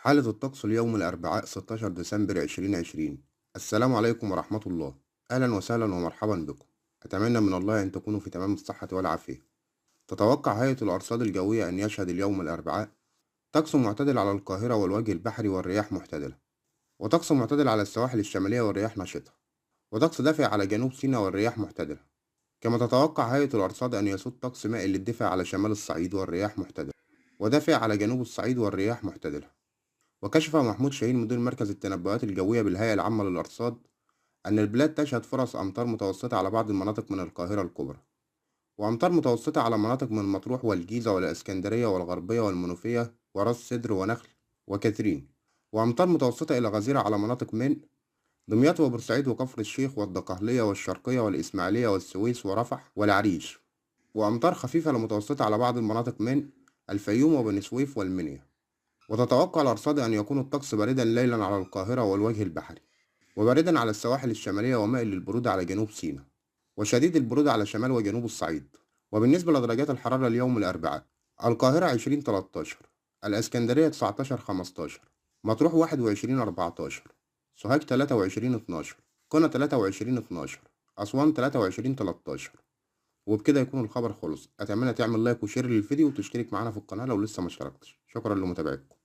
حالة الطقس اليوم الأربعاء 16 ديسمبر 2020. السلام عليكم ورحمة الله. أهلا وسهلا ومرحبا بكم. أتمنى من الله أن تكونوا في تمام الصحة والعافية. تتوقع هيئة الأرصاد الجوية أن يشهد اليوم الأربعاء طقس معتدل على القاهرة والوجه البحري والرياح معتدلة، وطقس معتدل على السواحل الشمالية والرياح نشطة، وطقس دافئ على جنوب سيناء والرياح معتدلة. كما تتوقع هيئة الأرصاد أن يسود طقس مائل للدفء على شمال الصعيد والرياح معتدلة، ودافئ على جنوب الصعيد والرياح معتدلة. وكشف محمود شاهين مدير مركز التنبؤات الجوية بالهيئة العامة للأرصاد أن البلاد تشهد فرص أمطار متوسطة على بعض المناطق من القاهرة الكبرى، وأمطار متوسطة على مناطق من مطروح والجيزة والإسكندرية والغربية والمنوفية وراس سدر ونخل وكاترين، وأمطار متوسطة إلى غزيرة على مناطق من دمياط وبورسعيد وكفر الشيخ والدقهلية والشرقية والإسماعيلية والسويس ورفح والعريش، وأمطار خفيفة لمتوسطة على بعض المناطق من الفيوم وبني سويف والمنيا. وتتوقع الأرصاد أن يكون الطقس باردًا ليلًا على القاهرة والوجه البحري، وباردًا على السواحل الشمالية ومائل للبرودة على جنوب سيناء، وشديد البرودة على شمال وجنوب الصعيد. وبالنسبة لدرجات الحرارة اليوم الأربعاء: القاهرة 20 13، الإسكندرية 19 15، مطروح 21 14، سوهاج 23 12، قنا 23 12، أسوان 23 13. وبكده يكون الخبر خلص. أتمنى تعمل لايك وشير للفيديو وتشترك معانا في القناة لو لسه ما اشتركتش. شكرًا لمتابعتكم.